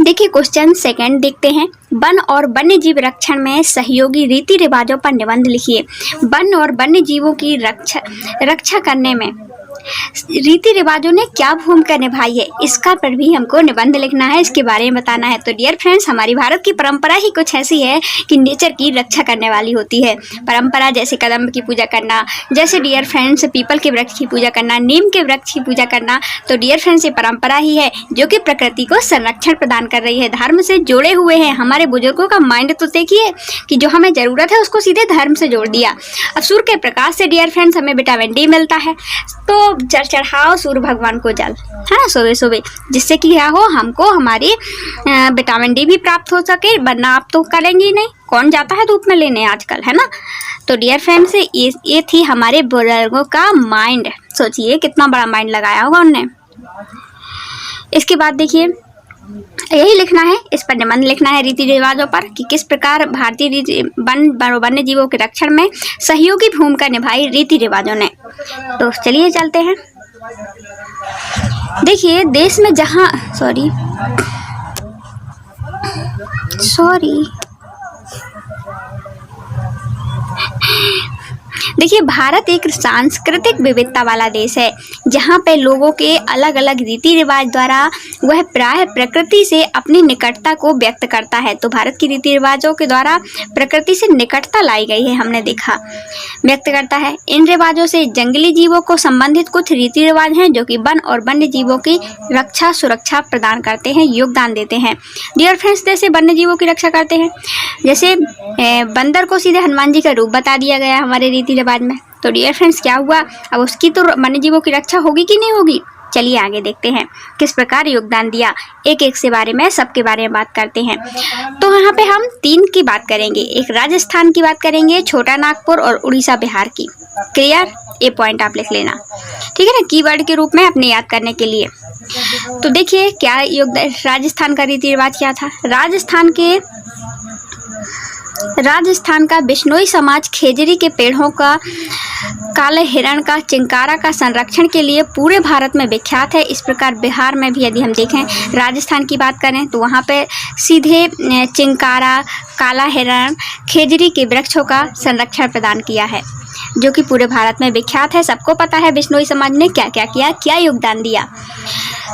देखिए question second देखते हैं। वन और वन्य जीव रक्षण में सहयोगी रीति रिवाजों पर निबंध लिखिए। वन और वन्य जीवों की रक्षा करने में रीति रिवाजों ने क्या भूमिका निभाई है, इसका पर भी हमको निबंध लिखना है, इसके बारे में बताना है। तो डियर फ्रेंड्स, हमारी भारत की परंपरा ही कुछ ऐसी है कि नेचर की रक्षा करने वाली होती है। परंपरा जैसे कदम्ब की पूजा करना, जैसे डियर फ्रेंड्स पीपल के वृक्ष की पूजा करना, नीम के वृक्ष की पूजा करना। तो डियर फ्रेंड्स, ये परंपरा ही है जो कि प्रकृति को संरक्षण प्रदान कर रही है, धर्म से जुड़े हुए हैं। हमारे बुजुर्गों का माइंड तो देखिए कि जो हमें जरूरत है उसको सीधे धर्म से जोड़ दिया। अब सूर्य के प्रकाश से डियर फ्रेंड्स हमें विटामिन डी मिलता है, तो चढ़ाओ सूर्य भगवान को जल, है ना, सुबह सुबह, जिससे कि क्या हो, हमको हमारी विटामिन डी भी प्राप्त हो सके। वरना आप तो करेंगे ही नहीं, कौन जाता है धूप में लेने आजकल, है ना। तो डियर फ्रेंड्स, ये थी हमारे बुजुर्गों का माइंड। सोचिए कितना बड़ा माइंड लगाया होगा उनने। इसके बाद देखिए, यही लिखना है, इस पर निबंध लिखना है रीति रिवाजों पर कि किस प्रकार भारतीय वन्य जीवों के रक्षण में सहयोगी भूमिका निभाई रीति रिवाजों ने। तो चलिए चलते हैं। देखिए देश में जहाँ सॉरी देखिए, भारत एक सांस्कृतिक विविधता वाला देश है, जहाँ पे लोगों के अलग अलग रीति रिवाज द्वारा वह प्राय प्रकृति से अपनी निकटता को व्यक्त करता है। तो भारत की रीति रिवाजों के द्वारा प्रकृति से निकटता लाई गई है, हमने देखा, व्यक्त करता है। इन रिवाजों से जंगली जीवों को संबंधित कुछ रीति रिवाज हैं जो कि वन और वन्य जीवों की रक्षा सुरक्षा प्रदान करते हैं, योगदान देते हैं। डियर फ्रेंड्स, जैसे वन्य जीवों की रक्षा करते हैं, जैसे बंदर को सीधे हनुमान जी का रूप बता दिया गया हमारे रीति रिवाज में। तो डियर फ्रेंड्स, क्या हुआ, अब उसकी तो वन्य जीवों की रक्षा होगी कि नहीं होगी। चलिए आगे देखते हैं किस प्रकार योगदान दिया, एक एक से बारे में, सबके बारे में बात करते हैं। तो यहाँ पे हम 3 की बात करेंगे, एक राजस्थान की बात करेंगे, छोटा नागपुर और उड़ीसा बिहार की। क्लियर, ये पॉइंट आप लिख लेना, ठीक है ना, कीवर्ड के रूप में अपने याद करने के लिए। तो देखिए क्या योगदान, राजस्थान का रीति रिवाज क्या था। राजस्थान का बिश्नोई समाज खेजड़ी के पेड़ों का, काले हिरण का, चिंकारा का संरक्षण के लिए पूरे भारत में विख्यात है। इस प्रकार बिहार में भी यदि हम देखें, राजस्थान की बात करें तो वहाँ पे सीधे चिंकारा, काला हिरण, खेजड़ी के वृक्षों का संरक्षण प्रदान किया है, जो कि पूरे भारत में विख्यात है। सबको पता है बिश्नोई समाज ने क्या क्या किया, क्या योगदान दिया।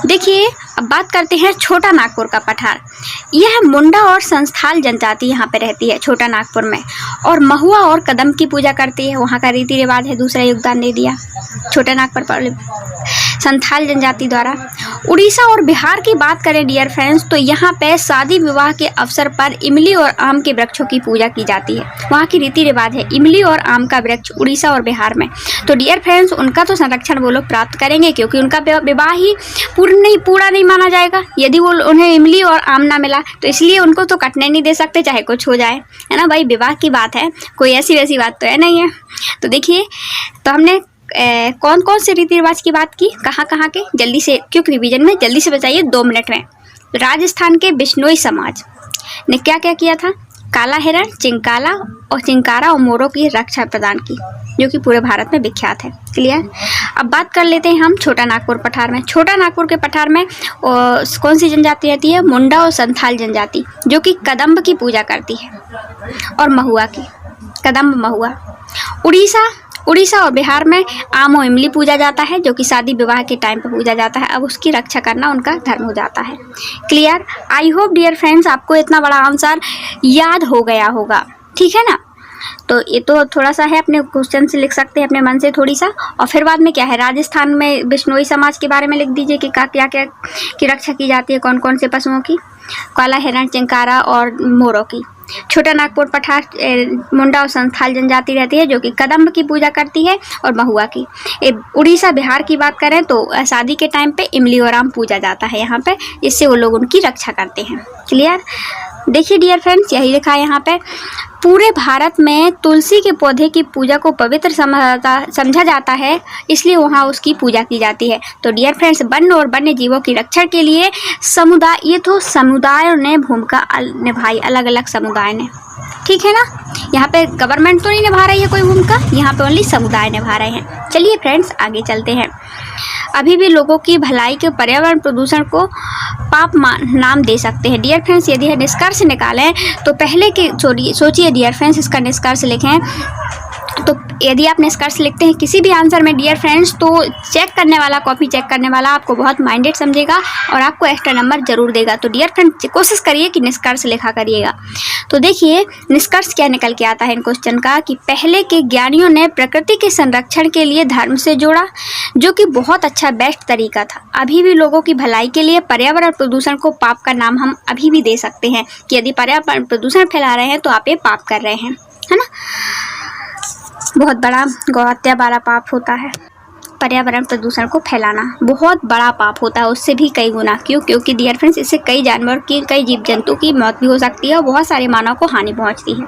देखिए अब बात करते हैं छोटा नागपुर का पठार। यह मुंडा और संस्थाल जनजाति यहाँ पे रहती है छोटा नागपुर में, और महुआ और कदम की पूजा करती है, वहाँ का रीति रिवाज है, दूसरा योगदान दे दिया छोटा नागपुर पर संथाल जनजाति द्वारा। उड़ीसा और बिहार की बात करें डियर फ्रेंड्स, तो यहाँ पे शादी विवाह के अवसर पर इमली और आम के वृक्षों की पूजा की जाती है, वहाँ की रीति रिवाज है इमली और आम का वृक्ष उड़ीसा और बिहार में। तो डियर फ्रेंड्स, उनका तो संरक्षण वो लोग प्राप्त करेंगे, क्योंकि उनका विवाह ही पूरा नहीं माना जाएगा यदि वो उन्हें इमली और आम ना मिला, तो इसलिए उनको तो कटने नहीं दे सकते, चाहे कुछ हो जाए, है ना भाई, विवाह की बात है, कोई ऐसी वैसी बात तो है नहीं है। तो देखिए, तो हमने कौन कौन से रीति रिवाज की बात की, कहाँ के, जल्दी से, क्योंकि रिवीजन में जल्दी से बताइए 2 मिनट में। राजस्थान के बिश्नोई समाज ने क्या क्या किया था, काला हिरण, चिंकारा और मोरों की रक्षा प्रदान की, जो कि पूरे भारत में विख्यात है। क्लियर। अब बात कर लेते हैं हम छोटा नागपुर पठार में। छोटा नागपुर के पठार में कौन सी जनजाति रहती है, मुंडा और संथाल जनजाति, जो कि कदम्ब की पूजा करती है, और महुआ की, कदम्ब महुआ। उड़ीसा और बिहार में आम और इमली पूजा जाता है, जो कि शादी विवाह के टाइम पर पूजा जाता है। अब उसकी रक्षा करना उनका धर्म हो जाता है। Clear. I hope dear friends आपको इतना बड़ा आंसर याद हो गया होगा, ठीक है ना। तो ये तो थोड़ा सा है, अपने क्वेश्चन से लिख सकते हैं अपने मन से थोड़ी सा, और फिर बाद में क्या है, राजस्थान में बिश्नोई समाज के बारे में लिख दीजिए कि क्या क्या की रक्षा की जाती है, कौन कौन से पशुओं की, काला हिरण, चिंकारा और मोरों की। छोटा नागपुर पठार मुंडा और संथाल जनजाति रहती है, जो कि कदम्ब की पूजा करती है, और महुआ की। उड़ीसा बिहार की बात करें तो शादी के टाइम पे इमली और आम पूजा जाता है यहाँ पे, इससे वो लोग उनकी रक्षा करते हैं। क्लियर। देखिए डियर फ्रेंड्स, यही लिखा है यहाँ पे, पूरे भारत में तुलसी के पौधे की पूजा को पवित्र समझा जाता है, इसलिए वहाँ उसकी पूजा की जाती है। तो डियर फ्रेंड्स, वन और वन्य जीवों की रक्षा के लिए समुदायों ने भूमिका निभाई, अलग अलग समुदाय ने, ठीक है ना। यहाँ पे गवर्नमेंट तो नहीं निभा रही है कोई भूमिका, यहाँ पे ओनली समुदाय निभा रहे हैं। चलिए फ्रेंड्स आगे चलते हैं। अभी भी लोगों की भलाई के पर्यावरण प्रदूषण को पाप नाम दे सकते हैं। डियर फ्रेंड्स, यदि यह निष्कर्ष निकालें तो पहले के सोचिए डियर फ्रेंड्स, इसका निष्कर्ष लिखें। तो यदि आप निष्कर्ष लिखते हैं किसी भी आंसर में डियर फ्रेंड्स, तो चेक करने वाला, कॉपी चेक करने वाला आपको बहुत माइंडेड समझेगा और आपको एक्स्ट्रा नंबर जरूर देगा। तो डियर फ्रेंड्स कोशिश करिए कि निष्कर्ष लिखा करिएगा। तो देखिए निष्कर्ष क्या निकल के आता है इन क्वेश्चन का, कि पहले के ज्ञानियों ने प्रकृति के संरक्षण के लिए धर्म से जोड़ा, जो कि बहुत अच्छा बेस्ट तरीका था। अभी भी लोगों की भलाई के लिए पर्यावरण प्रदूषण को पाप का नाम हम अभी भी दे सकते हैं, कि यदि पर्यावरण प्रदूषण फैला रहे हैं तो आप ये पाप कर रहे हैं, है ना। बहुत बड़ा गौहत्या वाला पाप होता है पर्यावरण प्रदूषण को फैलाना, बहुत बड़ा पाप होता है, उससे भी कई गुना। क्यों? क्योंकि डियर फ्रेंड्स इससे कई जानवर की, कई जीव जंतु की मौत भी हो सकती है और बहुत सारे मानव को हानि पहुंचती है।